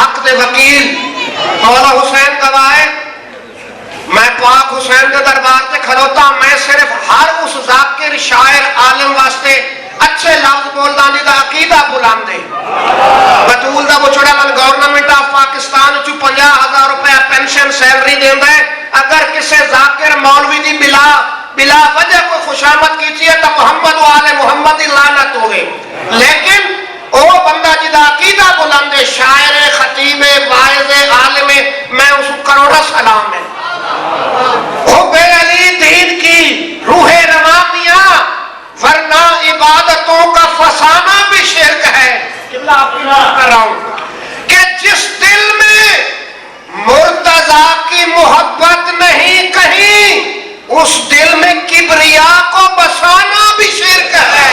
حق دے وکیل مولا حسین گواہ میں پاک حسین دے دربار تے کھلوتا میں صرف ہر اس ذاکر شاعر عالم واسطے اچھے لفظ بولدا جدا عقیدہ بلند ہے بطول دا وہ چھوڑا من گورنمنٹ آف پاکستان چو 50,000 روپے پینشن سیلری دیندا ہے اگر کسے ذاکر مولوی دی بلا وجہ کوئی خوشامد کیجیے تو محمد و آل محمد دی لعنت ہوئے لیکن او بندہ جدا عقیدہ بلند ہے شاعر خطیب واعظ عالم میں اس کو کروڑا سلام ہے او بے علی دین کی روح روانیہ ورنہ عبادتوں کا فسانہ بھی شرک ہے آپ کی بات کر رہا ہوں کہ جس دل میں مرتضی کی محبت نہیں کہیں اس دل میں کبریا کو بسانا بھی شرک ہے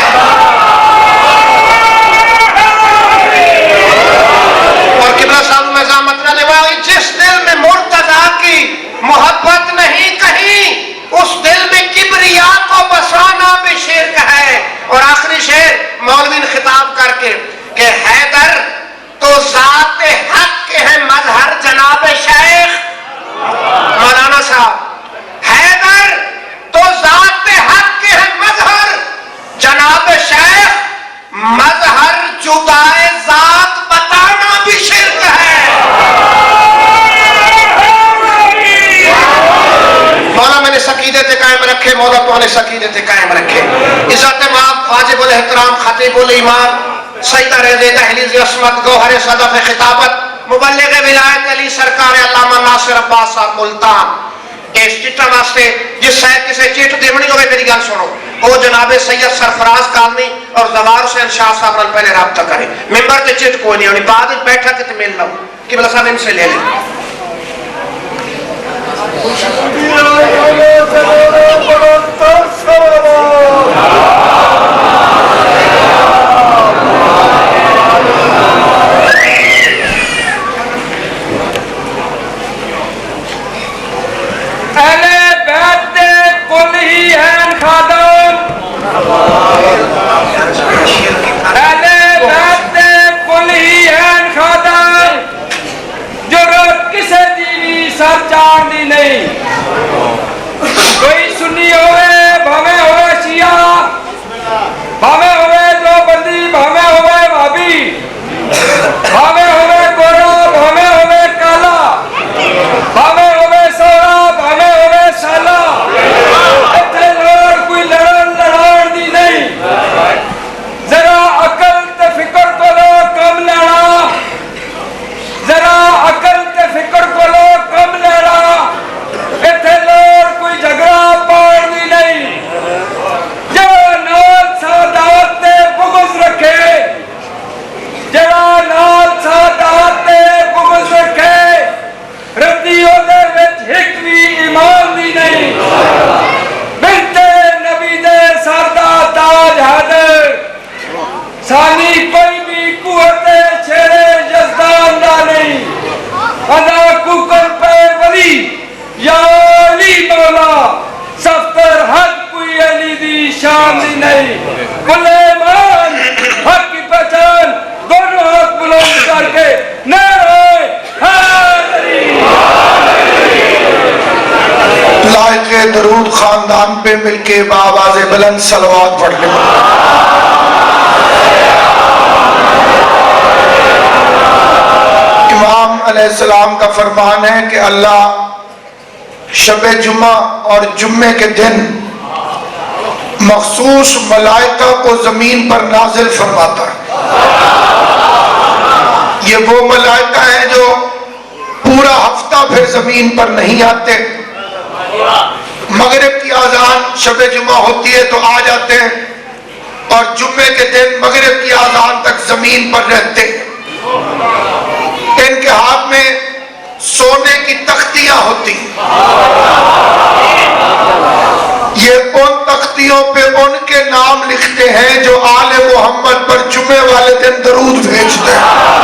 اور قبلہ صاحب میں ضامت نہ لے جس دل میں مرتضی کی محبت نہیں کہیں اس دل میں کبریا کو بسانا بھی شرک ہے اور آخری شعر مولوی نے خطاب کر کے کہ حیدر تو ذات حق کے ہیں مظہر جناب شیخ مولانا صاحب حیدر تو ذات حق کے ہیں مظہر جناب شیخ مظہر جدائے ذات بتانا بھی شرک ہے مولا میں نے سکیدت قائم رکھے مولا تو نے سکیدت قائم رکھے عزت مآب واجب الاحترام خطیب الایمان سیدہ رضی تحلیز عصمت گوہر صدف خطابت مبلغ ولایت علی سرکار علامہ ناصر عباس صاحب ملتان اس چٹا واسطے جس شاید کسے چیٹ دیونی ہوئے میری گل سنو او جناب سید سرفراز کالنی اور زوار حسین شاہ صاحب نے پہلے رابطہ کرے ممبر تے چیٹ کوئی نہیں ہونی بعد بیٹھا کے مل لو کہ بلا صاحب ان سے لے لیں کوئی سنی ہوئے بھامے ہوئے شیعہ بھامے ہوئے دیوبندی بھامے ہوئے وہابی بھامے ہوئے گورا بھامے ہوئے کالا بھامے ہوئے سورا بھامے ہوئے سالا اتنے لوگ کوئی لڑان دی نہیں ذرا عقل تے فکر کو لو کم لینا ذرا عقل تے فکر کو لو کم لینا اتنے لوگ کوئی جھگڑا پاڑنی نہیں جو نال سادات تے بغض رکھے جڑا نال سادات تے بغض رکھے ردیوں دے وچ ایک بھی ایمان دی نہیں بنت نبی دے سردہ تاج حیدر سانی کوئی بھی قوت شیر یزدان دا نہیں انا کوکن پہ ولی یا علی مولا سفتر حد کوئی علی دی شان دی نہیں کل ایمان حق کی پہچان دونوں ہاتھ بلند کر کے نعرہ حیدری لائق درود خاندان پہ مل کے بآواز بلند صلوات پڑھ لیں امام علیہ السلام کا فرمان ہے کہ اللہ شب جمعہ اور جمعے کے دن مخصوص ملائکہ کو زمین پر نازل فرماتا ہے یہ وہ ملائکہ ہیں جو پورا ہفتہ پھر زمین پر نہیں آتے مغرب کی اذان شب جمعہ ہوتی ہے تو آ جاتے ہیں اور جمعے کے دن مغرب کی اذان تک زمین پر رہتے ان کے ہاتھ میں سونے کی تختیاں ہوتی یہ ان تختیوں پہ ان کے نام لکھتے ہیں جو آل محمد پر جمعے والے دن درود بھیجتے ہیں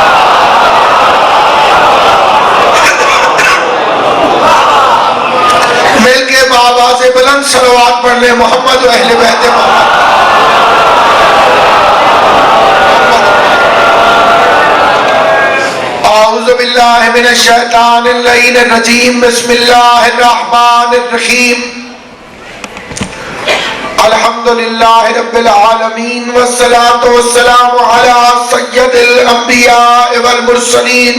مل کے بآواز بلند صلوات پڑھ لیں محمد و اہل بیت محمد اعوذ باللہ من الشیطان اللعین الرجیم بسم اللہ الرحمن الرحیم الحمدللہ رب العالمین والصلاة والسلام علی سید الانبیاء والمرسلین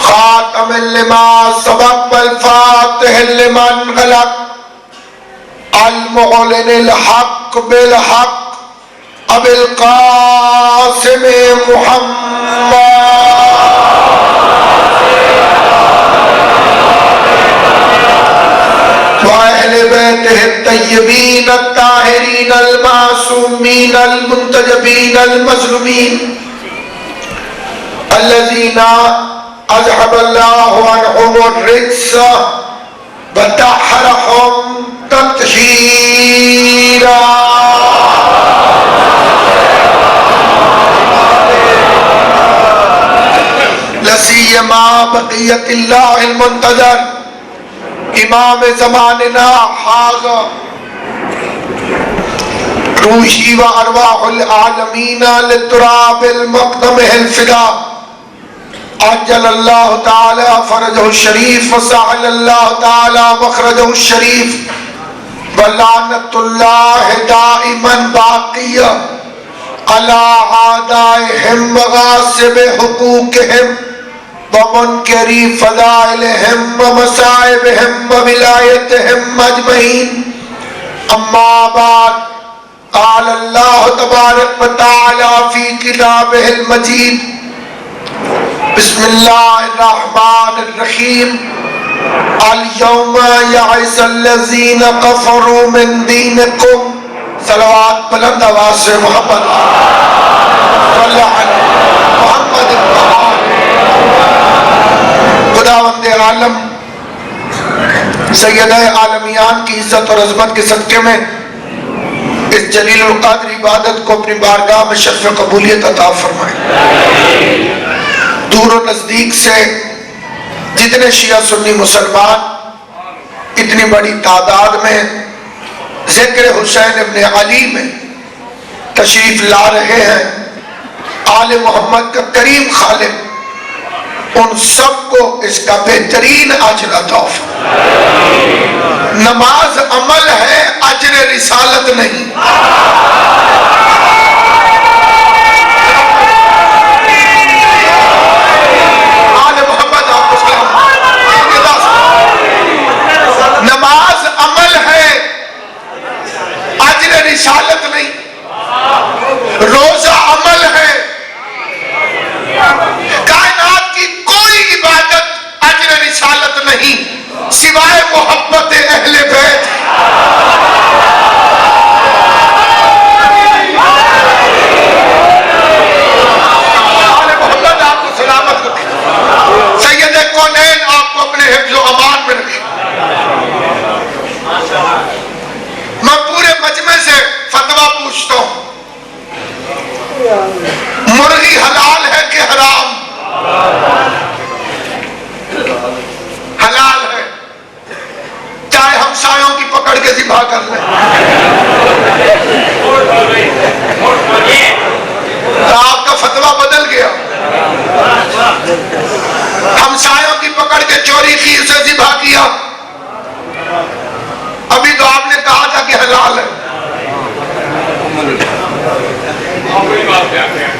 خاتم لما سبق والفاتح لمن غلق المعلن الحق بالحق ابو القاسم محمد وأهل بيته الطيبين الطاهرين المعصومين المنتجبين المظلومين الذين أذهب الله عنهم الرجس وطهرهم تطهيرا لسيما بقية الله المنتظر امام زماننا هذا روحي وارواح العالمين للتراب المقدمه الفداء عجل الله تعالى فرجه الشريف وسهل الله تعالى مخرجه الشريف ولعنة الله دائما باقية على أعدائهم وغاصب حقوقهم ومنكري فضائلهم ومصائبهم وولايتهم أجمعين أما بعد قال الله تبارك وتعالى في كتابه المجيد بسم الله الرحمن الرحيم اليوم يئس الذين كفروا من دينكم صلوات بلند آواز سے محمد صلی علی محمد خداوند عالم سید عالمیان کی عزت اور عظمت کے صدقے میں اس جلیل القدر عبادت کو اپنی بارگاہ میں شرف قبولیت عطا فرمائے. دور و نزدیک سے جتنے شیعہ سنی مسلمان اتنی بڑی تعداد میں ذکر حسین ابن علی میں تشریف لا رہے ہیں, آل محمد کا کریم خالق ان سب کو اس کا بہترین اجر عطا فرمائے. نماز عمل ہے, اجر رسالت نہیں. نماز عمل ہے, اجر رسالت نہیں. روزہ عمل ہے. کائنات کی کوئی عبادت اجر رسالت نہیں سوائے محبت اہل بیت. آل محمد آپ کو سلامت رکھے, سید کونین آپ کو اپنے حفظ و امان میں رکھے. میں پورے مجمع سے فتویٰ پوچھتا ہوں, مرغی حلال ہے کہ حرام؟ حلال ہے, چاہے ہمسایوں کی پکڑ کے ذبح کر لیں. آپ کا فتویٰ بدل گیا. ہمسایوں کی پکڑ کے چوری کی, اسے ذبح کیا. ابھی تو آپ نے کہا تھا کہ حلال ہے.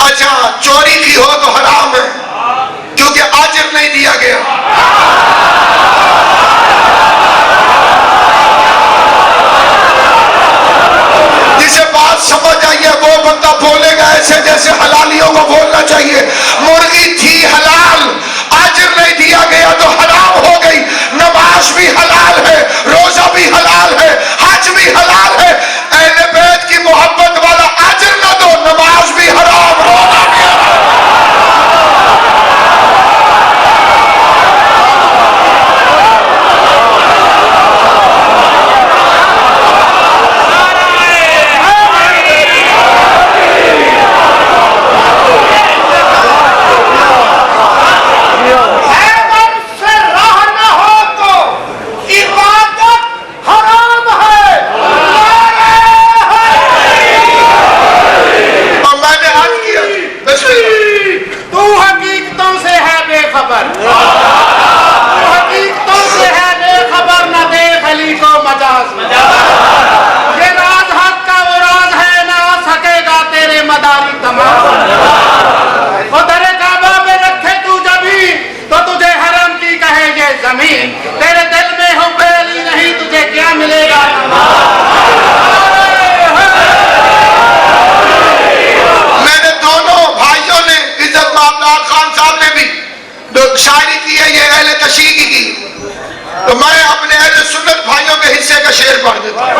اچھا, چوری کی ہو تو حرام ہے کیونکہ اجر نہیں دیا گیا. جسے بات سمجھ آئی ہے وہ بندہ بولے گا ایسے جیسے حلالیوں کو بولنا چاہیے. مرغی تھی حلال, اجر نہیں دیا گیا تو حرام ہو گئی. نماز بھی حلال ہے, روزہ بھی حلال ہے, حج بھی حلال ہے. اہل بیت کی محبت والا اجر نہ دو, نماز بھی حرام, روزہ بھی حرام. سے راہ نہ ہو تو ایمان حصے کا شعر پڑھ دیتا ہوں،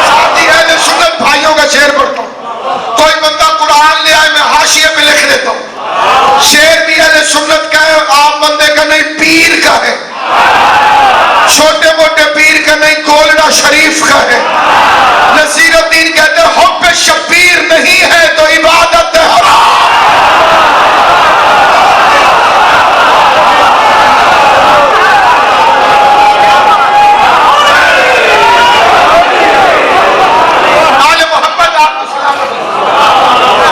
ساتھی اہل سنت بھائیوں کا شعر پڑھتا ہوں. کوئی بندہ قرآن لے آئے میں حاشیے پہ لکھ دیتا ہوں. شعر بھی اہل سنت کا ہے، عام بندے کا نہیں، پیر کا ہے. چھوٹے موٹے پیر کا نہیں، گولڈا شریف کا ہے. نصیر الدین کہتے ہیں حب شبیر نہیں ہے تو عبادت ہے حرام. آل محمد آپ کو سلام.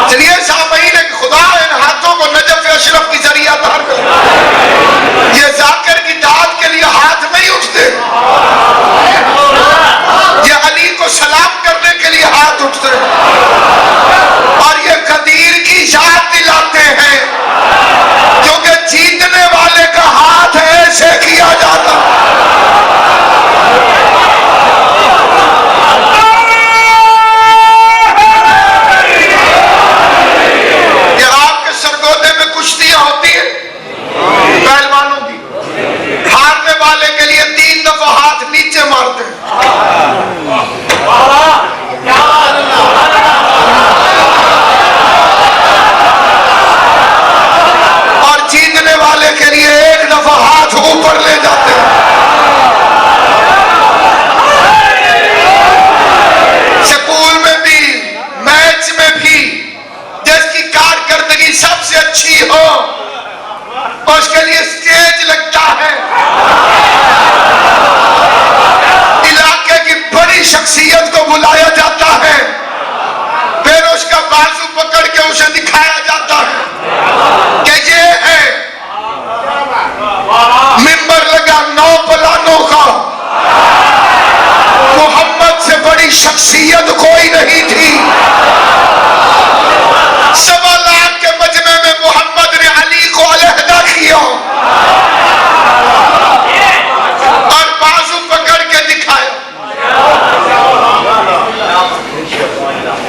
چلیے سامعین، خدا ان ہاتھوں کو نجف اشرف کی ذریعہ دار کر. یہ ذاکر کی داد کے لیے ہاتھ نہیں اٹھتے، یہ علی کو سلام کرنے کے لیے ہاتھ اٹھتے، اور یہ قدیر کی یاد دلاتے ہیں، کیونکہ جیتنے والے کا ہاتھ ایسے کیا جاتا. یہ آپ کے سرگودے میں کشتیاں ہوتی ہیں پہلوانوں کی، ہارنے والے کے لیے 3 دفعہ ہاتھ نیچے مارتے ہیں. اور جیتنے والے کے لیے 1 دفعہ ہاتھ اوپر لے جاتے ہیں. سکول میں بھی، میچ میں بھی، جس کی کارکردگی سب سے اچھی ہو اس کے لیے سٹیج لگتا ہے. علاقے کی بڑی شخصیت کو بلایا جاتا ہے، پھر اس کا بازو پکڑ کے اسے دکھایا جاتا ہے کہ یہ ہے. ممبر لگا 9 پلانوں کا، محمد سے بڑی شخصیت کوئی نہیں تھی. 1.25 لاکھ کے مجمع میں محمد نے علی کو علیحدہ کیا اور بازو پکڑ کے دکھایا.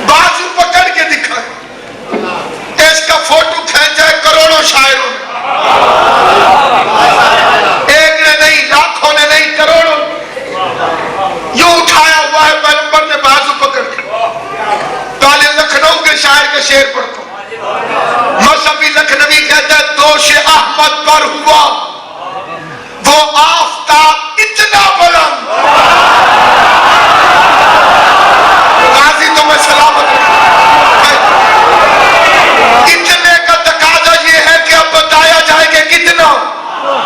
بازو پکڑ کے دکھایا. اس کا فوٹو کھینچا ہے کروڑوں شاعروں نے، ایک نے نہیں، لاکھوں نے نہیں، کروڑوں. یوں اٹھایا ہوا ہے پیغمبر نے بازو پکڑ کے. کالے لکھنؤ کے شاعر کا شعر پڑھتا ہوں. مصحفی لکھنوی کہتا ہے دوش احمد پر ہوا وہ آفتاب اتنا بلند. غازی تمہیں سلامت رکھے. اتنے کا تقاضا یہ ہے کہ اب بتایا جائے کہ کتنا.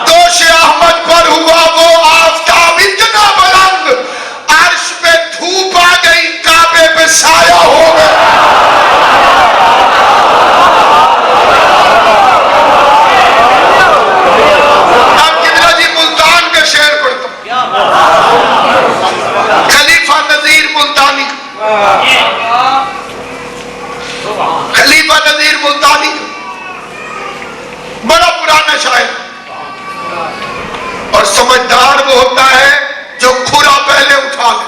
دوش احمد پر ہوا وہ آفتاب اتنا بلند، عرش پہ دھوپ آ گئی، کعبے پہ سایہ ہو گیا. اب قبلہ جی ملتان کے شعر پڑھتا ہوں. خلیفہ نذیر ملتانی، خلیفہ نذیر ملتانی بڑا پرانا شاعر، اور سمجھدار وہ ہوتا ہے جو کھرا پہلے اٹھا لے.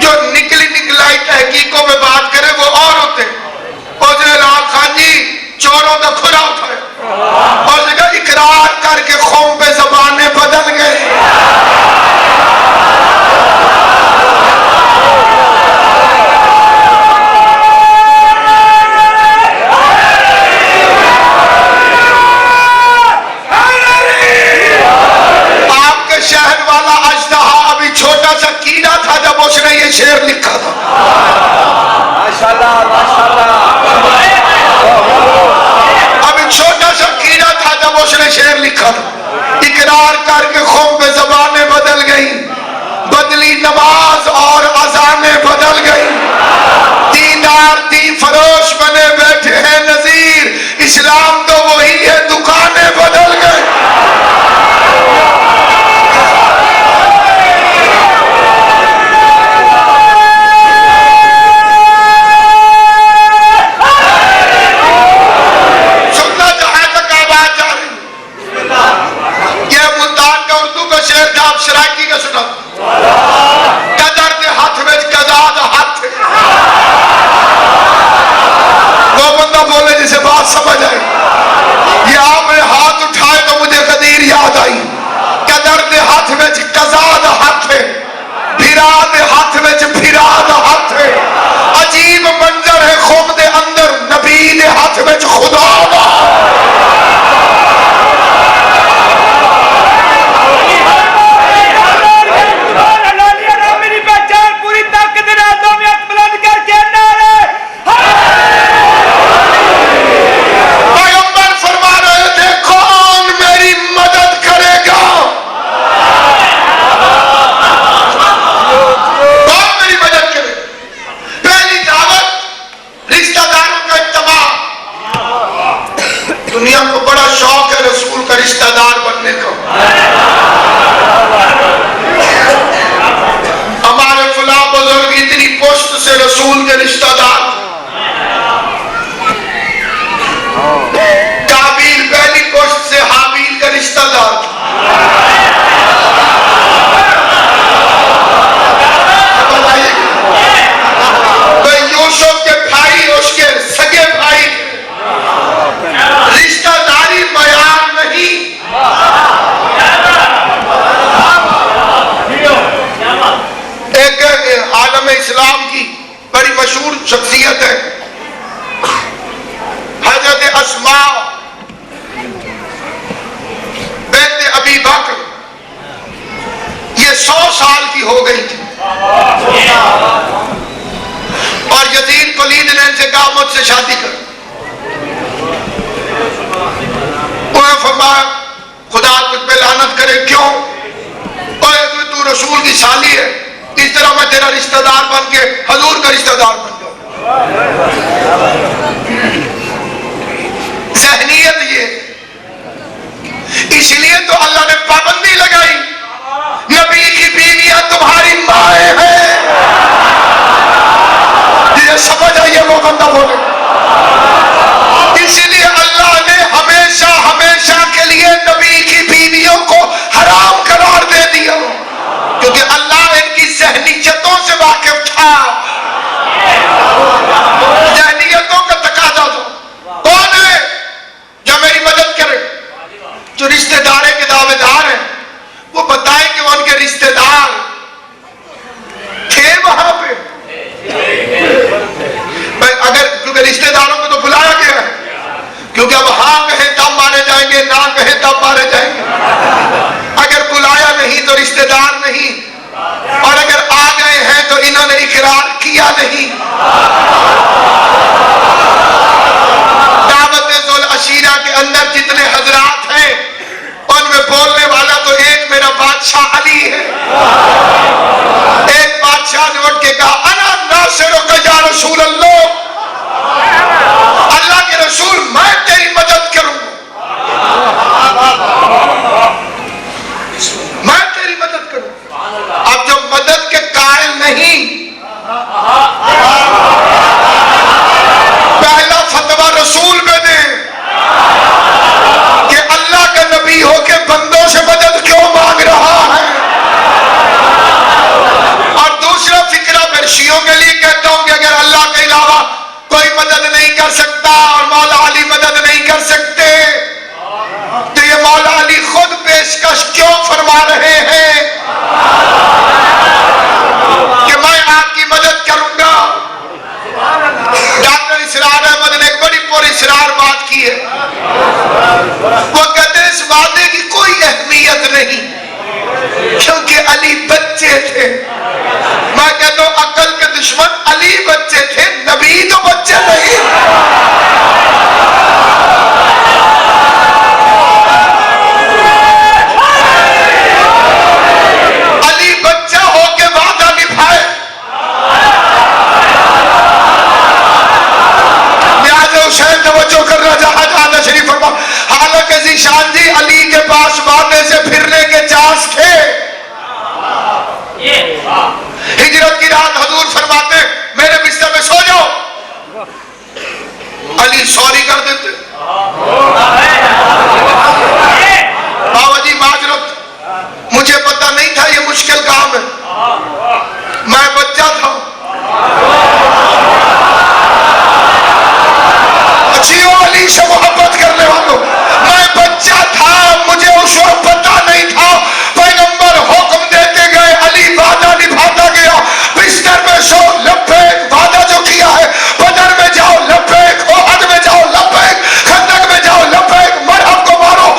جو نکلائی تحقیقوں میں بات کرے وہ اور ہوتے ہیں. لال خان جی چوروں کا کھرا اٹھایا اور نے کہا اقرار کر کے قوم پہ زبانیں بدل گئے. آپ کے شہر والا اژدہا ابھی چھوٹا سا کیڑا تھا جب اس نے یہ شعر لکھا تھا. ابھی چھوٹا سا کیڑا تھا جب اس نے شعر لکھا تھا. اقرار کر کے قوم پہ زبانیں بدل گئی، بدلی نماز اور اذانیں بدل گئی. دیندار دی فروش بنے بیٹھے ہیں نذیر، اسلام تو وہی ہے، دکانیں بدل گئی. سننا جہاں تک آواز جا رہی. یہ ملتان کا اردو کا شعر تھا، آپ شرائکی کا سنا. قدر دے ہاتھ میں قضاد ہاتھ، وہ بندہ بولے جسے بات سمجھ آئے. یہ آپ نے ہاتھ اٹھائے تو مجھے 100 سال کی ہو گئی تھی، اور یزید کو لید نے ان سے کہا مجھ سے شادی کر. انہوں نے فرمایا خدا تجھ پہ لعنت کرے، کیوں؟ تو رسول کی سالی ہے، اس طرح میں تیرا رشتہ دار بن کے حضور کا رشتہ دار بن جاؤں. ذہنیت یہ، اس لیے تو اللہ نے پابندی لگائی نبی کی بیویاں تمہاری مائیں ہیں. یہ سمجھ آئیے وہ بندہ بولے. اس لیے اللہ نے ہمیشہ ہمیشہ کے لیے نبی کی بیویوں کو حرام قرار دے دیا، کیونکہ اللہ ان کی ذہنیتوں سے واقف تھا. ذہنیتوں کا تقاضا دو. کون ہے جو میری مدد کرے؟ جو رشتہ دارے کے دعوے دار ہیں وہ بتائیں کہ وہ ان کے رشتہ دار تھے وہاں پہ. اگر کیونکہ رشتہ داروں کو تو بلایا گیا ہے، کیونکہ اب ہاں کہیں تب مارے جائیں گے، نہ کہیں تب مارے جائیں گے. اگر بلایا نہیں تو رشتہ دار نہیں، اور اگر آ گئے ہیں تو انہوں نے اقرار کیا نہیں. دعوت ذوالعشیرہ کے اندر جتنے حضرات ہیں ان میں بولنے والا تو ایک میرا بادشاہ علی ہے. ایک بادشاہ نے اٹھ کے کہا انا ناصرک یا رسول اللہ، اللہ کے رسول میں تیری مدد کروں گا، میں تیری مدد کروں. اب جو مدد کے قائل نہیں، پہلا فتویٰ رسول میں دے کہ اللہ کا نبی ہو کے بندوں سے مدد کیوں مانگ رہا ہے. اور دوسرا فکرہ میں شیعوں کے لیے کہتا ہوں کہ اگر اللہ کے علاوہ کوئی مدد نہیں کر سکتا اور مولا علی مدد نہیں کر سکتے تو یہ مولا علی خود پیشکش کیوں فرما رہے ہیں کہ میں آپ کی مدد کروں گا. ڈاکٹر اسرار احمد نے ایک بڑی پر اسرار بات کی ہے. وہ کہتے ہیں اس وعدے کی کوئی اہمیت نہیں کیونکہ علی بچے تھے. میں کہتا ہوں عقل کے دشمن علی بچے تھے، نبی تو بچے نہیں. علی بچہ ہو کے وعدہ نبھائے. نیاز حسین توجہ کرنا جہاں تشریف فرما. حالانکہ ذیشان جی علی کے پاس وعدے سے پھرنے کے چانس تھے. ہجرت کی رات حضور فرماتے میرے بستر میں سو جاؤ، علی سوری کر دیتے. بابا جی معذرت، مجھے پتہ نہیں تھا یہ مشکل کام ہے، میں بچہ تھا. اچھی ہو علی سے محبت کرنے والوں، میں بچہ تھا، مجھے اس وقت پتہ نہیں تھا. پیغمبر حکم دیتے گئے، علی وعدہ نبھاتا گیا. بستر میں سو لبیک، وعدہ جو کیا ہے. بدر میں جاؤ لبیک، احد میں جاؤ لبیک، خندق میں جاؤ لبیک، مرحب کو مارو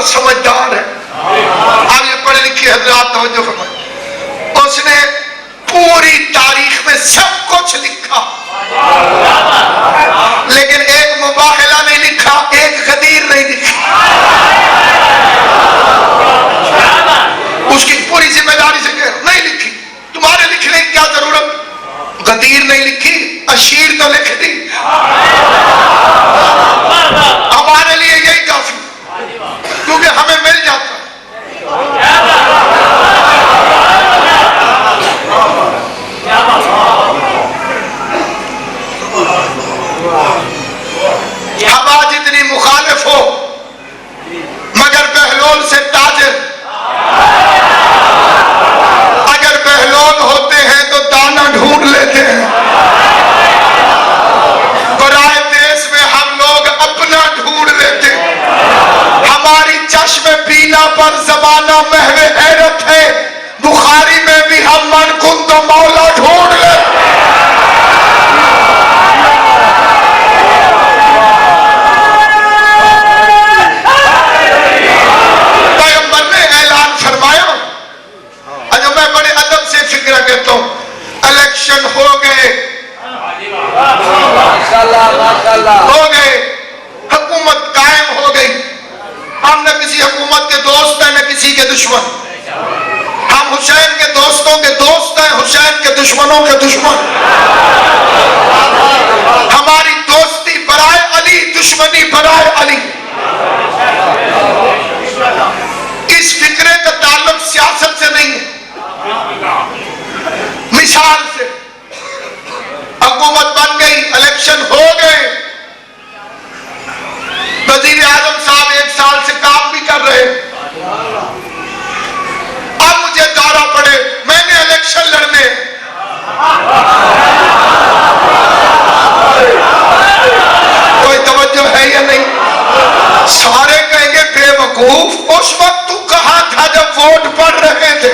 بڑا سمجھدار ہے. اب یہ پڑھے لکھے حضرات توجہ فرمائیں. اس نے پوری تاریخ میں سب کچھ لکھا لیکن ایک مباہلہ نہیں لکھا, ایک غدیر نہیں لکھا. اس کی پوری ذمہ داری سے کہہ نہیں لکھی. تمہارے لکھنے کی کیا ضرورت؟ غدیر نہیں لکھی, اشیر تو لکھ دی. ہمارے لیے یہی کافی کیونکہ ہمیں مل جاتا ہے. ہوا جتنی مخالف ہو مگر بہلول سے تاجر. اگر بہلول ہوتے ہیں تو دانا ڈھونڈ لیتے ہیں. برائے دیس میں ہم لوگ اپنا ڈھونڈ لیتے. ہماری چشم بینا پر زمانہ محو حیرت ہے. بخاری میں بھی ہم من کن تو مولا ڈھونڈ لیتے. الیکشن ہو گئے, ہو گئے, حکومت قائم ہو گئی. ہم نہ کسی حکومت کے دوست ہیں نہ کسی کے دشمن. ہم حسین کے دوستوں کے دوست ہیں, حسین کے دشمنوں کے دشمن. ہماری دوستی برائے علی, دشمنی برائے علی. اس فکرے کا تعلق سیاست سے نہیں ہے. مثال سے حکومت بن گئی, الیکشن ہو گئے, وزیر اعظم صاحب 1 سال سے کام بھی کر رہے. اب مجھے دورہ پڑے, میں نے الیکشن لڑنے. کوئی توجہ ہے یا نہیں؟ سارے کہیں گے بے وقوف, اس وقت تو کہاں تھا جب ووٹ پڑ رہے تھے؟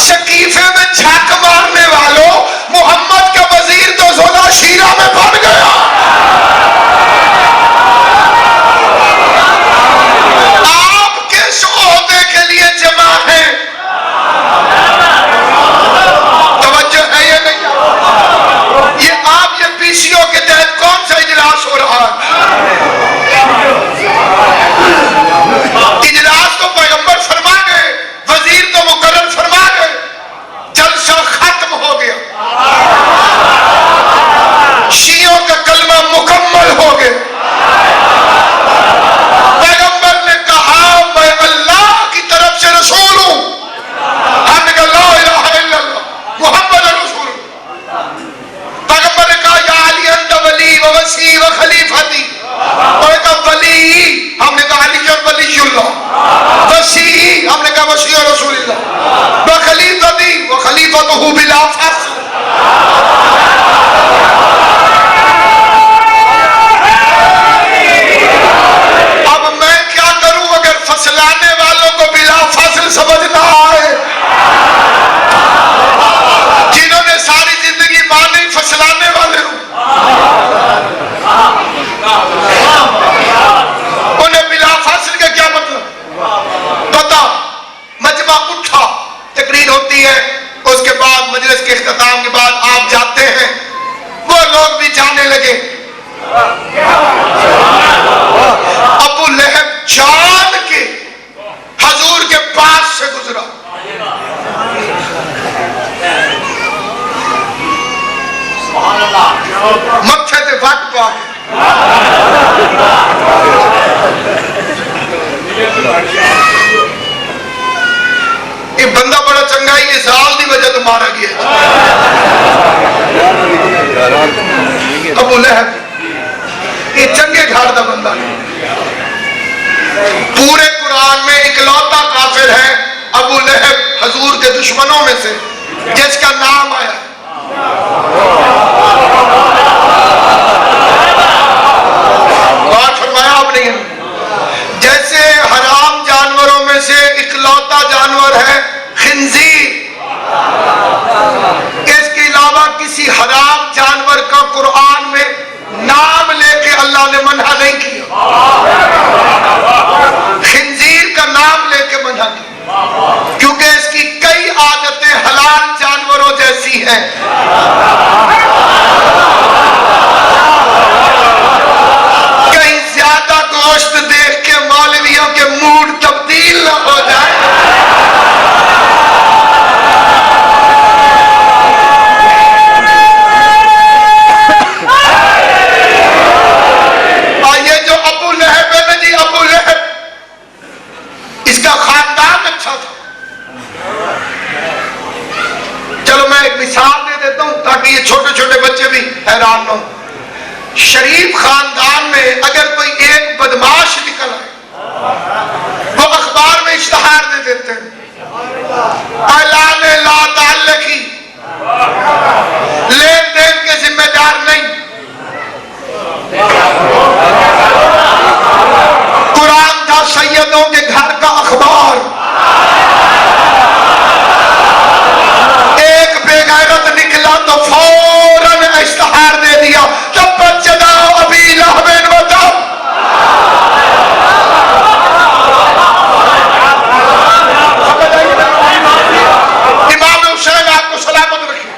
شکیفے میں جھاک مارنے والوں, محمد کا وزیر تو زولا شیرہ میں بن گیا. آپ کس عہدے کے لیے جمع ہیں؟ توجہ ہے یا نہیں؟ یہ آپ یہ پی سی او کے تحت کون سا اجلاس ہو رہا ہے؟ اجلاس تو پیغمبر فرما گئے, وزیر تو مقرر فرما گئے, جلسہ ختم ہو گیا. شیعوں کا کلمہ مکمل ہو گیا. پیغمبر نے کہا میں اللہ کی طرف سے رسول ہوں. ہم نے کہا لا الہ الا اللہ محمد رسول. پیغمبر نے کہا یا علی انت ولی و وسی و خلیفتی. اور نے کہا ولی, ہم نے کہا علی ولی اللہ. وسی, ہم نے کہا وسی رسول اللہ. و خلیفتی و خلیفتہ بلا فصل. اب میں کیا کروں اگر فصلانے والوں کو بلا فصل سمجھ نہ آئے؟ جنہوں نے ساری زندگی مانی فصلانے والے ہوں, انہیں بلا فصل کا کیا مطلب پتا. مجمع اٹھا, تقریر ہوتی ہے, اس کے بعد مجلس کے اختتام کے بعد آپ جاتے ہیں, وہ لوگ بھی جانے لگے. ابو لہب جان کے حضور کے پاس سے گزرا. مکھے تے وٹ پا کے یہ بندہ بڑا چنگا ہی, اسرائیل دی وجہ تو مارا گیا. ابو لہب یہ چنگے گھر دا بندہ نہیں. پورے قرآن میں اکلوتا کافر ہے ابو لہب حضور کے دشمنوں میں سے جس کا نام آیا. بات فرمایا آپ نے, جیسے حرام جانوروں میں سے اکلوتا جانور ہے خنزیر, اس کے علاوہ کسی حرام جانور کا قرآن میں نام لے کے اللہ نے منع نہیں کیا. خنزیر ہیں. کہیں زیادہ گوشت دیکھ کے مولویوں کے موڈ تبدیل نہ ہو جائے. اور یہ جو ابو لہب ہے نا جی، ابو لہب، اس کا خاندان اچھا تھا. چلو میں ایک مثال دے دیتا ہوں تاکہ یہ چھوٹے چھوٹے بچے بھی حیران ہوں. شریف خاندان میں اگر کوئی ایک بدماش نکل آئے، وہ اخبار میں اشتہار دے دیتے ہیں، اعلان لا تعلقی، لین دین کے ذمہ دار نہیں. قرآن تھا سیدوں کے گھر کا اخبار. ایک بے غیرت نکلا تو فوراً اشتہار دے دیا، تبت یدا ابی لہب وتب. امام حسین آپ کو سلامت رکھے.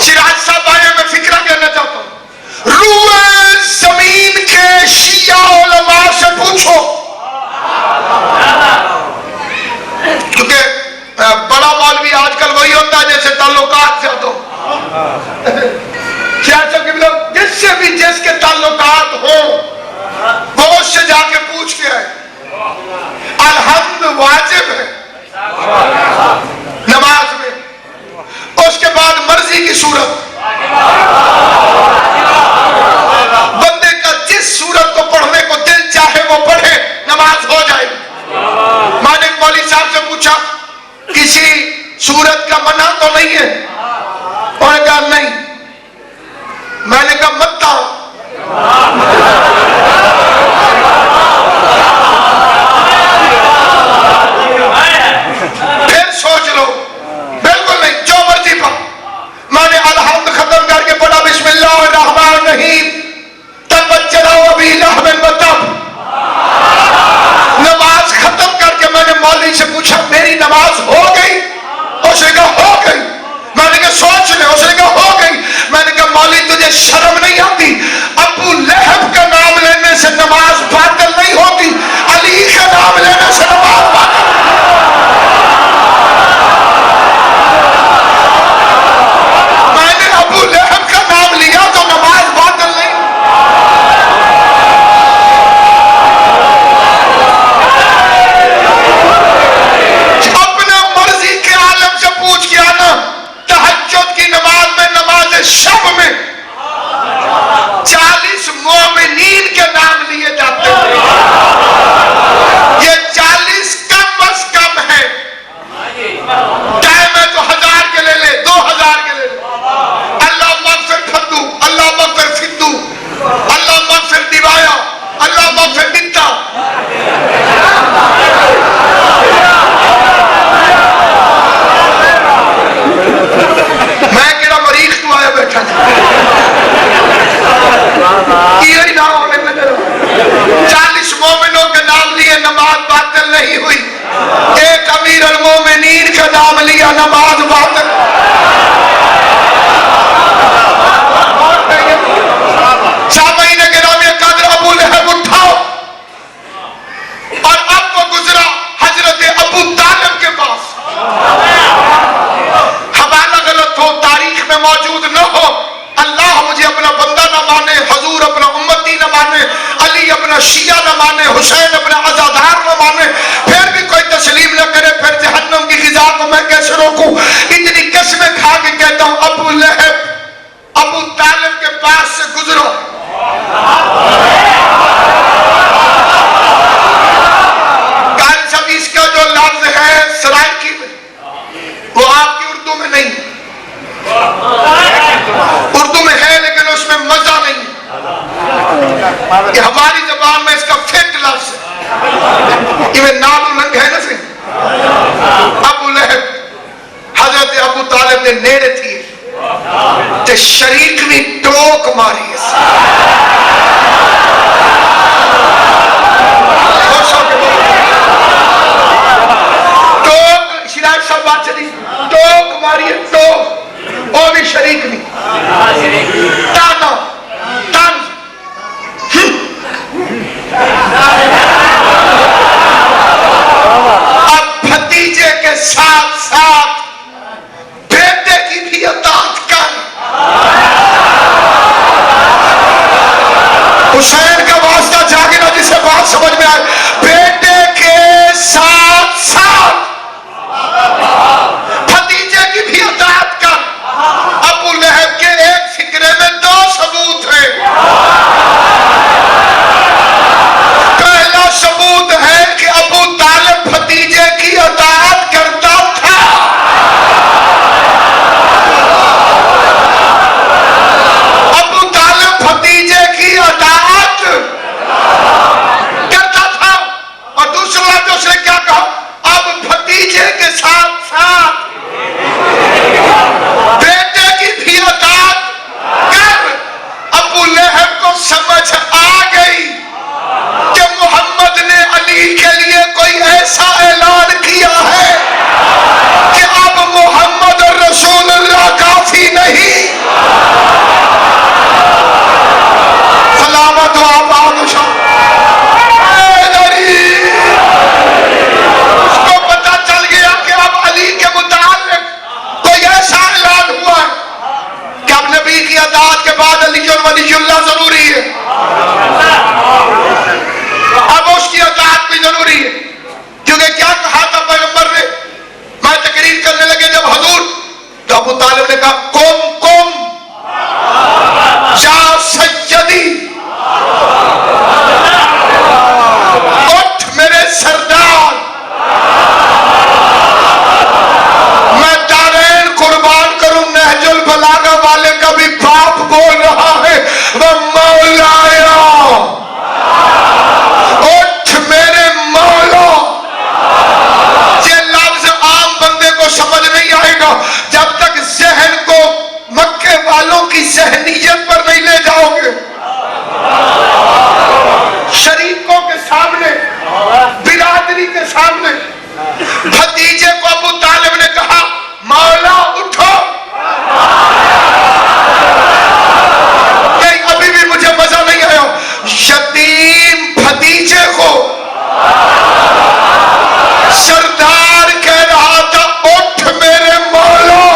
سراج صاحب آئے، میں فکرہ کہنا چاہتا ہوں. روئے زمین کے شیعہ علماء سے پوچھو، کیونکہ بڑا مولوی آج کل وہی ہوتا ہے جیسے تعلقات سے ہو. جس سے بھی جس کے تعلقات ہوں وہ اس سے جا کے پوچھ کے آئے. الحمد واجب ہے نماز میں، اس کے بعد مرضی کی صورت. بندے کا جس صورت کو پڑھنے کو دل چاہے وہ پڑھے، نماز ہو جائے گی. میں نے مولوی صاحب سے پوچھا کسی صورت کا منع تو نہیں ہے؟ انہوں نے کہا نہیں. میں نے کہا مت آؤ. پھر سوچ لو. بالکل نہیں، جو مرضی پڑھ. میں نے الحمد ختم کر کے پڑھا بسم اللہ الرحمن الرحیم تبت یدا ابی لہب وتب. نماز ختم کر کے میں نے مولوی سے پوچھا میری نماز ہو گئی؟ اس نے کہا ہو گئی. میں نے کہا سوچ لے. اس نے کہا ہو گئی. میں نے کہا مولوی تجھے شرم نہیں آتی؟ ابو لہب کا نام لینے سے نماز باطل نہیں ہوتی، علی کا نام لینے سے نماز باطل. میں نے ابو لہب کا نام لیا تو نماز باطل نہیں. اپنے مرضی کے عالم سے پوچھ کے آنا. تہجد کی نماز میں، نماز شب میں 40 مومنین کے نام لیے جاتے ہیں. یہ 40 کم از کم ہے. ٹائم ہے تو 1000 کے لے لے، 2000 کے لے لے. اللہ مغفر پھدو، اللہ مغفر فدو، اللہ مغفر دیوایا، اللہ مغفر نتا. میں کہڑا مریخ تو آیا بیٹھا تھا. یہ نام ہونے میں 40 مومنوں کے نام لیے نماز باطل نہیں ہوئی. ایک امیر المومنین کا نام لیا، نماز باطل. سامعین گرامی قدر، ابو لہب اٹھاؤ. اور اب وہ گزرا حضرت ابو طالب کے پاس. حوالہ غلط ہو، تاریخ میں موجود نہ ہو، اللہ مجھے اپنا بندہ نہ مانے، حضور اپنا امتی نہ مانے، علی اپنا شیعہ نہ مانے، حسین اپنا عزادار نہ مانے، پھر بھی کوئی تسلیم نہ کرے، پھر جہنم کی غذا کو میں کیسے روکوں؟ اتنی قسمیں کھا کے کہتا ہوں ابو لہب ابو طالب کے پاس سے گزرو. قاری صاحب اس کا جو لفظ ہے سرائکی میں، وہ آپ کی اردو میں نہیں. اردو میں ہے لیکن اس میں مزہ نہیں. یہ ہماری زبان میں اس کا فٹ لفظ ہے. یہ نال النگ ہے نا سنگھ. ابو لہب حضرت ابو طالب نے نیڑے تھی تے شریک بھی ٹوک ماری. ٹوک شراج صاحب بات چلی، ٹوک ماری ٹوک. اطاعت، بیٹے کی بھی اطاعت کر۔ ابو لہب کو سمجھ آ گئی کہ محمد نے علی کے لیے کوئی ایسا اعلان کیا ہے کہ اب محمد رسول اللہ کافی نہیں۔ سلامت و آباد شاہ اس کو پتا چل گیا کہ اب علی کے متعلق کوئی ایسا اعلان ہوا ہے کہ اب نبی کی اطاعت کے بعد علی ولی اللہ ضروری ہے، اب اس کی اطاعت بھی ضروری ہے۔ کیونکہ کیا کہا تھا پیغمبر نے؟ میں تقریر کرنے لگے جب حضور، تو ابو طالب نے کہا قم قم یا سیدی، اٹھ میرے سردار، میں دارین قربان کروں، نہج البلاغہ والے کا بھی باپ بول رہا ہے وہ مولایا، اٹھ میرے مولا۔ یہ لفظ عام بندے کو سمجھ نہیں آئے گا جب تک ذہن کو مکے والوں کی ذہنیت پر نہیں لے جاؤ گے۔ شریکوں کے سامنے، برادری کے سامنے بھتیجے کو ابو طالب نے کہا مولا اٹھو۔ نہیں ابھی بھی مجھے مزہ نہیں آیا، یتیم بھتیجے کو سردار کہہ رہا تھا اٹھ میرے مولا۔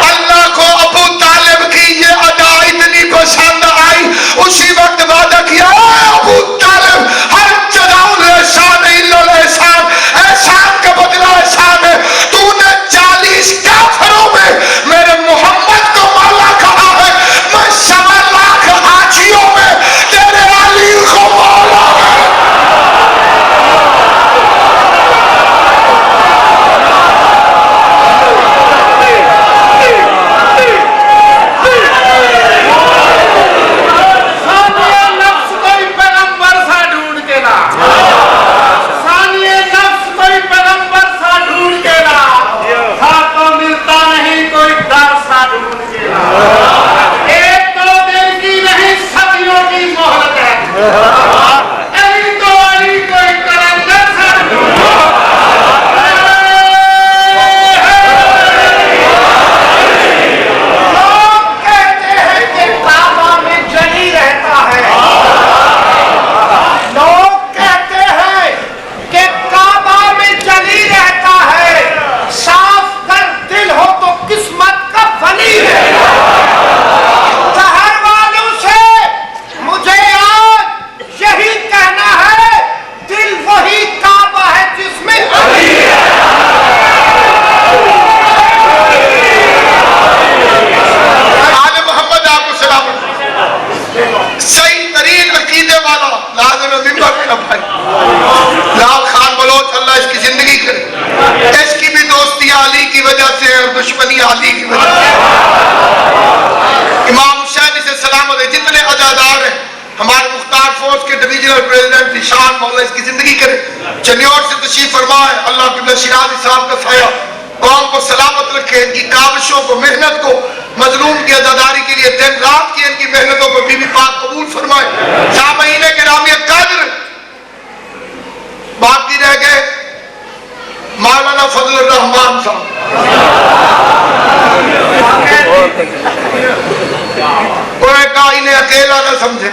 اللہ کو ابو طالب کی یہ ادا اتنی پسند آئی، اسی وقت وعدہ کیا ابو طالب ہر جزاء الاحسان الا الاحسان، احسان کا بدلہ احسان ہے۔ تو نے 40 کافروں میں میرے محمد کو مولا کہا ہے، میں 1.25 لاکھ حاجیوں میں تیرے علی کو مولا ہے۔ لال خان بلوچ اللہ اس کی زندگی کرے، اس کی بھی دوستی علی کی وجہ سے اور دشمنی علی کی وجہ سے۔ امام حسین سے سلامت ہے، جتنے عزادار ہیں، ہمارے مختار فوج کے ڈویژنل پریزیڈنٹ نشان مولا اس کی زندگی کرے، چنیوٹ سے تشریف فرما ہے، اللہ قبلہ شیرازی صاحب کا سایہ قوم کو سلامت رکھے، ان کی کاوشوں کو، محنت کو، مظلوم کی عزاداری کے لیے دن رات کی ان کی محنتوں کو بی بی پاک قبول فرمائے۔ سامعین گرامی قدر، باقی رہ گئے مولانا فضل الرحمان صاحب، انہیں کہا انہیں اکیلا نہ سمجھے،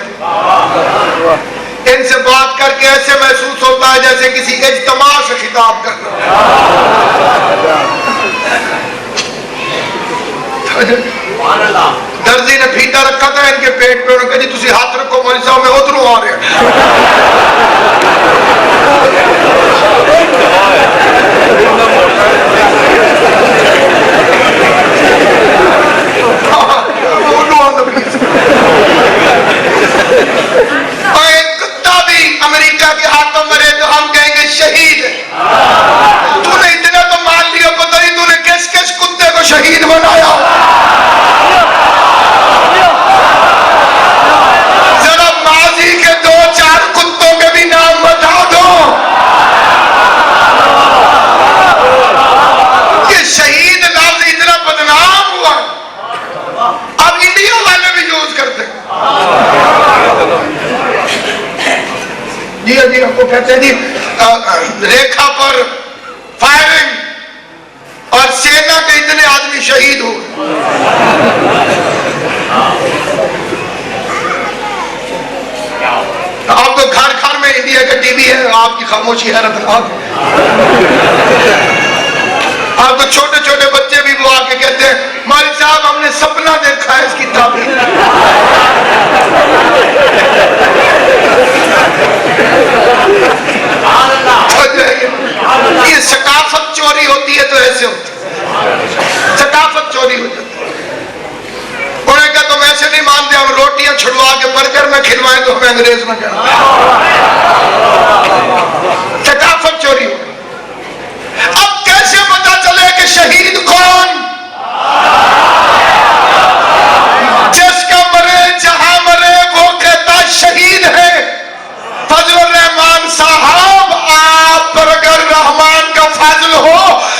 ان سے بات کر کے ایسے محسوس ہوتا ہے جیسے کسی اجتماع سے خطاب کرنا۔ درزی نے پھیتا رکھا تھا ان کے پیٹ پہ، انہوں نے کہا جی تسی ہاتھ رکھو مولوی صاحب میں ادھروں آ رہے ہیں۔ اور ایک کتا بھی امریکہ کے ہاتھوں مرے تو ہم کہیں گے شہید ہے۔ تو نے اتنا تو مان لیا، پتہ نہیں تو نے کس کس کتے کو شہید بنایا۔ کہتے ہیں جی ریکھا پر فائرنگ اور سینا کے اتنے آدمی شہید ہو گئے. آپ تو گھر گھر میں انڈیا کا ٹی وی ہے, آپ کی خاموشی حیرت ناک. آپ تو چھوٹے چھوٹے بچے بھی وہ آ کے کہتے ہیں مالک صاحب ہم نے سپنا دیکھا ہے اس کی تعبیر. یہ ثقافت چوری ہوتی ہے تو ایسے ہوتی ہے, ثقافت چوری ہو جاتی ہے. انہوں نے کہا تم ایسے نہیں مانتے, ہم روٹیاں چھڑوا کے برگر میں کھلوائیں تو ہمیں انگریز میں کہنا. ثقافت چوری ہو گئی. اب کیسے پتا چلے کہ شہید کون؟ جس کا مرے جہاں مرے وہ کہتا شہید ہے. فضل الرحمان صاحب آپ پر اگر رحمان کا فضل ہو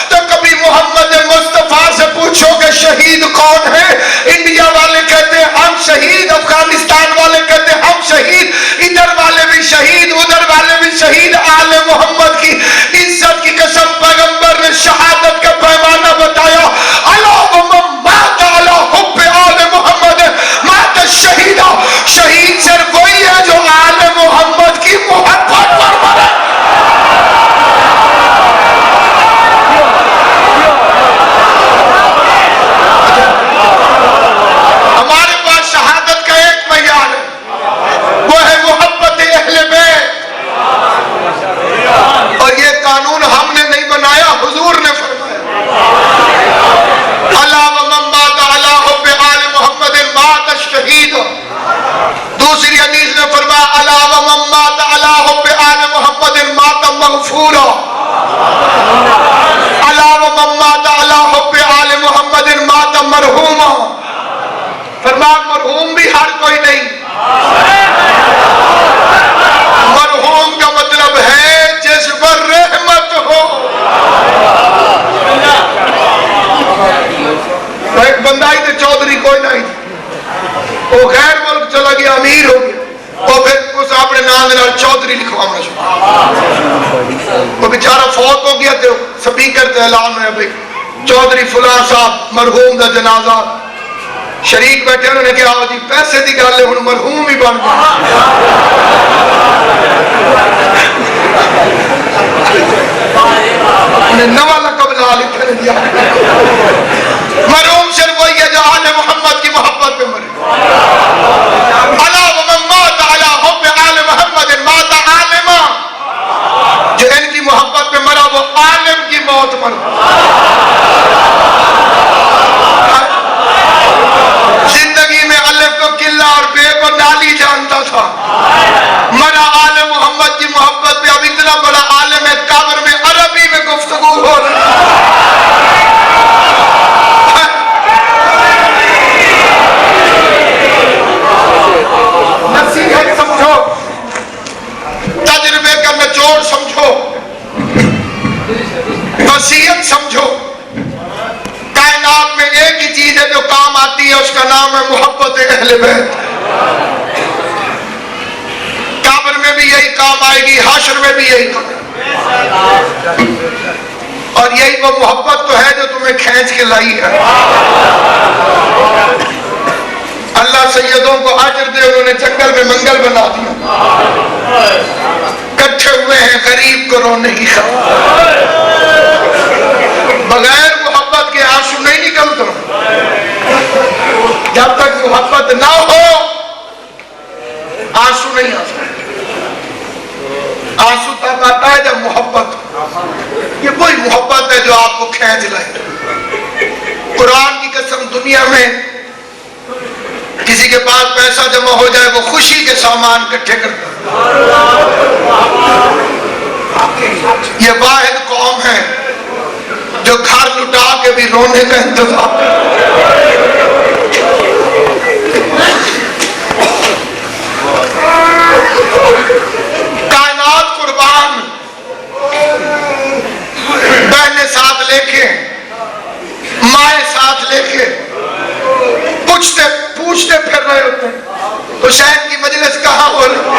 تو کبھی محمد مصطفیٰ سے پوچھو کہ شہید کون ہے. انڈیا والے کہتے ہیں ہم شہید, افغانستان والے کہتے ہیں ہم شہید, ادھر والے بھی شہید ادھر والے بھی شہید. آل محمد کی عزت کی قسم پیغمبر نے شہادت کا پیمانہ بتایا. اللہم مات علی حب آل محمد مات الشہیدہ. شہید صرف وہی ہے جو آل محمد کی محبت پر مرے. ہمارے پاس شہادت کا ایک معیار ہے, وہ ہے محبت اہل بیت. اور یہ قانون ہم نے نہیں بنایا, حضور نے فرمایا الا ومن مات علی حب آل محمد مات الشہید. دوسری حدیث میں فرمایا الا ومن مات علی حب آل محمد مات مغفورا. الا ومن مات علی حب آل محمد مات مرحوما. فرمایا مرحوم بھی ہر کوئی نہیں, مرحوم کا مطلب ہے جس پر رحمت ہو. ایک بندہ ہی تھے چودھری, کوئی نہیں تھا, وہ غیر ملک چلا گیا, امیر ہو گیا, اور پھر اس اپنے نام میں چودھری لکھوانا شروع. وہ بیچارہ فوت ہو گیا تھے, سپیکر سے اعلان ہے بھائی چودھری فلاں صاحب مرحوم کا جنازہ. شریک بیٹھے, انہوں نے کہا جی پیسے دی گل ہے ہن مرحوم ہی بن گیا. انہیں نواں لقب لا لکھا نے دیا. مرحوم صرف وہی ہے جو آل محمد کی محبت پہ مرے. الا ومن مات علی حب آل محمد مات عالما. جو ان کی محبت پہ مرا وہ عالم کی موت مرا. زندگی میں الف کو قلہ اور بے کو نالی جانتا تھا, مرا آل محمد کی محبت پہ. اب اتنا بڑا عالم ہے, قبر میں عربی میں گفتگو ہو رہی ہے. نصیحت سمجھو, تجربے کا نچوڑ سمجھو, وصیت سمجھو. کائنات میں ایک ہی چیز ہے جو کام آتی ہے, اس کا نام ہے محبت اہل بیت. قبر میں بھی یہی کام آئے گی, حشر میں بھی یہی کام. اور یہی وہ محبت تو ہے جو تمہیں کھینچ کے لائی ہے. اللہ سیدوں کو اجر دے, انہوں نے جنگل میں منگل بنا دیا. کٹھے ہوئے ہیں غریب کو رونے کی خبر. بغیر محبت کے آنسو نہیں نکلتا. جب تک محبت نہ ہو آنسو نہیں آ سکتے. آنسو تب آتا ہے جب محبت. یہ وہی محبت ہے جو آپ کو کھینچ لائے. قرآن کی قسم دنیا میں کسی کے پاس پیسہ جمع ہو جائے وہ خوشی کے سامان اکٹھے کرتا ہے. یہ واحد قوم ہے جو گھر لٹا کے بھی رونے کا انتظام. کائنات قربان, بہنیں ساتھ لے کے, مائیں ساتھ لے کے پوچھتے پھر رہے ہوتے ہیں حسین کی مجلس کہاں ہو رہی ہے.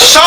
100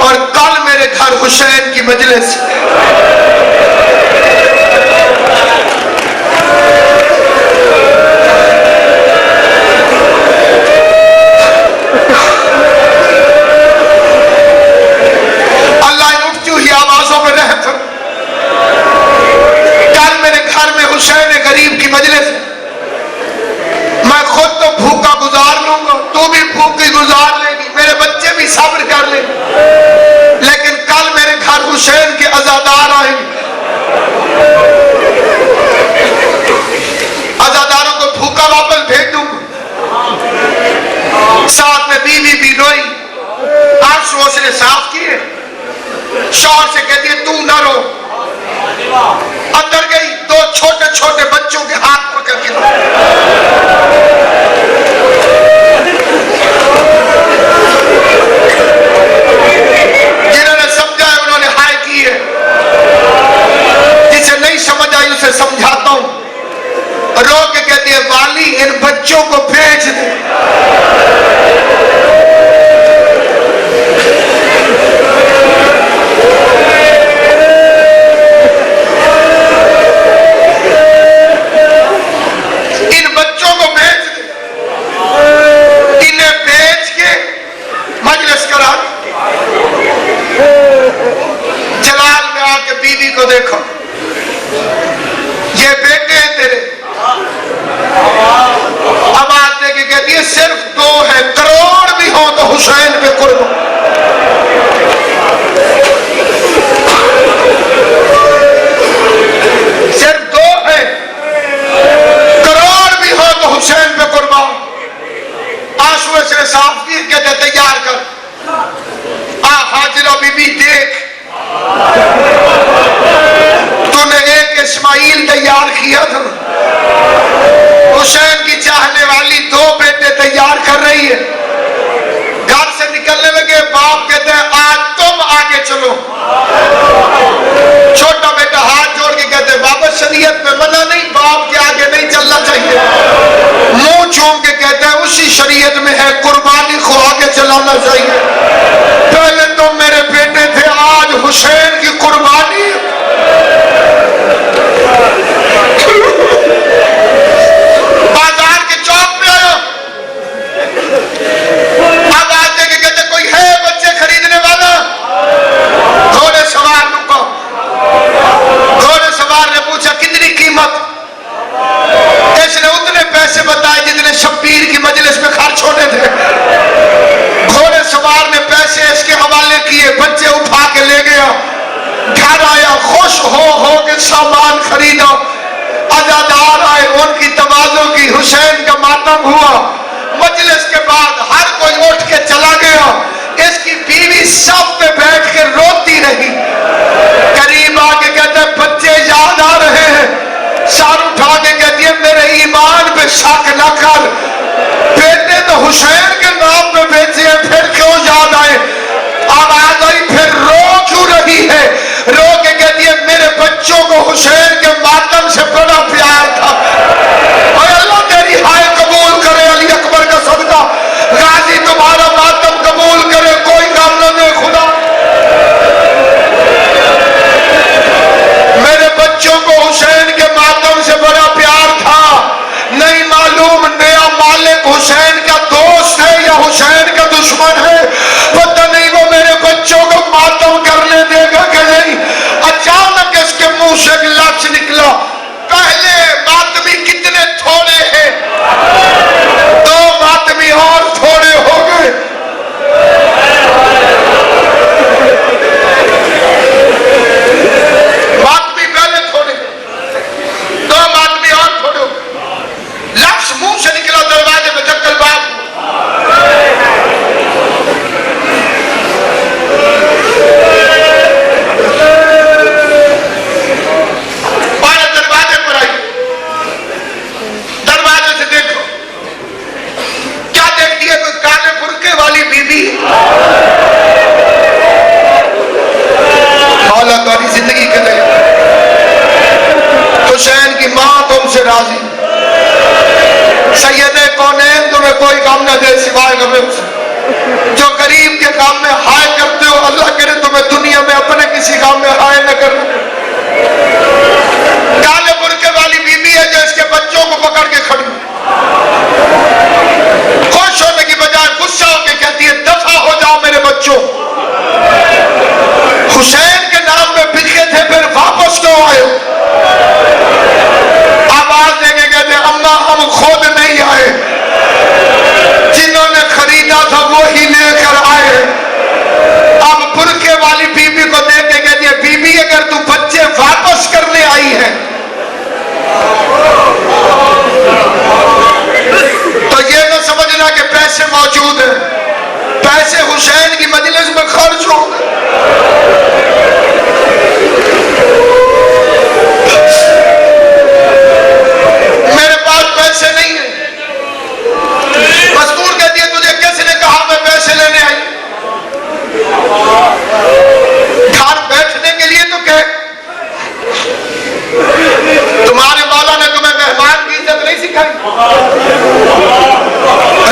اور کل میرے گھر حسین کی مجلس. اللہ ان اٹھتی ہوئی آوازوں میں رحم فرما. کل میرے گھر میں حسین غریب کی مجلس ہے. میں خود تو بھوکا گزار لوں گا, تو بھی بھوکی گزار لے گی, میرے بچے بھی صبر کر لیں, لیکن کل میرے گھر حسین کے عزادار آئیں گے. عزاداروں کو بھوکا واپس بھیج دوں گا. ساتھ میں بیوی بھی روئی, آنسو اس نے صاف کیے. شوہر سے کہتی ہے تو نہ رو. اندر گئی, دو چھوٹے چھوٹے بچوں کے ہاتھ پکڑ کے جنہوں نے سمجھا ہے انہوں نے ہائے کی ہے. جسے نہیں سمجھ آئی اسے سمجھاتا ہوں. رو کے کہتی ہے والی ان بچوں کو بھیج دے. ان بچوں کو بھیج دے. انہیں بھیج کے مجلس کرا. جلال میں آ کے بیوی کو دیکھو, یہ بیٹے ہیں تیرے. آواز دے کے کہتی ہے صرف دو ہے, کروڑ بھی ہو تو حسین پہ قرب. صرف دو ہے, کروڑ بھی ہو تو حسین پہ قربان. آنسو سے صاف کیے, کہتے تیار کر. حاجرہ بی بی دیکھ, تو نے ایک اسماعیل تیار کیا تھا, حسین کی چاہنے والی دو بیٹے تیار کر رہی ہے. گھر سے نکلنے لگے, باپ کہتے ہیں آج تم آگے چلو. چھوٹا بیٹا ہاتھ جوڑ کے کہتے ہیں بابا شریعت میں منع نہیں, باپ کے آگے نہیں چلنا چاہیے. منہ چوم کے کہتے ہیں اسی شریعت میں ہے, قربانی کو آگے چلانا چاہیے. پہلے تو میرے بیٹے تھے, آج حسین کی قربانی. بازار کے چوک پہ آیا, آواز دے کے کہتے کوئی ہے بچے خریدنے والا. گھوڑے سوار رکا. گھوڑے سوار نے پوچھا کتنی قیمت. اس نے اتنے پیسے بتائے جتنے شبیر کی مجلس میں خرچ ہونے تھے. گھوڑے سوار نے پیسے اس کے حوالے کیے, بچے اٹھا کے لے گیا. گھر آیا, خوش ہو کے سامان خریدا. عزادار آئے, ان کی تواضع کی, حسین کا ماتم ہوا. مجلس کے بعد ہر کوئی اٹھ کے چلا گیا. اس کی بیوی سب پہ بیٹھ کے روتی رہی. قریب آ کے کہتے ہیں بچے یاد آ رہے ہیں. سر اٹھا کے کہتی ہے میرے ایمان پہ شک نہ کر, بیٹے تو حسین کے نام پہ بیچے ہیں, پھر کیوں یاد آئے. آواز آئی پھر رو کیوں رہی ہے. رو کے کہتی ہے میرے بچوں کو حسین کے ماتم سے بڑا پیار تھا. اور اللہ تیری ہائے قبول کرے, علی اکبر کا صدقہ. غازی تمہارا ماتم قبول کرے, کوئی غم نہ دے خدا. میرے بچوں کو حسین کے ماتم سے بڑا پیار تھا. نہیں معلوم نیا مالک حسین کا دوست ہے یا حسین کا دشمن ہے. پتہ نہیں وہ میرے بچوں کو ماتم کرنے دے گا کہ نہیں. اچانک اس کے منہ سے ایک لفظ نکلا, پہلے ماتمی کتنے تھوڑے ہیں, دو ماتمی اور تھوڑے ہو گئے. ماتمی پہلے تھوڑے, دو ماتمی اور تھوڑے ہو گئے. لفظ منہ سے نکلا, دروازے پہ جکل باب. دروازے پر آئی, دروازے سے دیکھو کیا دیکھتی ہے, کوئی کالے برقعے والی بیوی. حالت والی زندگی کے لئے حسین کی ماں تم سے راضی. سید کونین تمہیں کوئی غم نہ دے سوائے غم. جو غریب کے کام میں ہائے کرتے ہو اللہ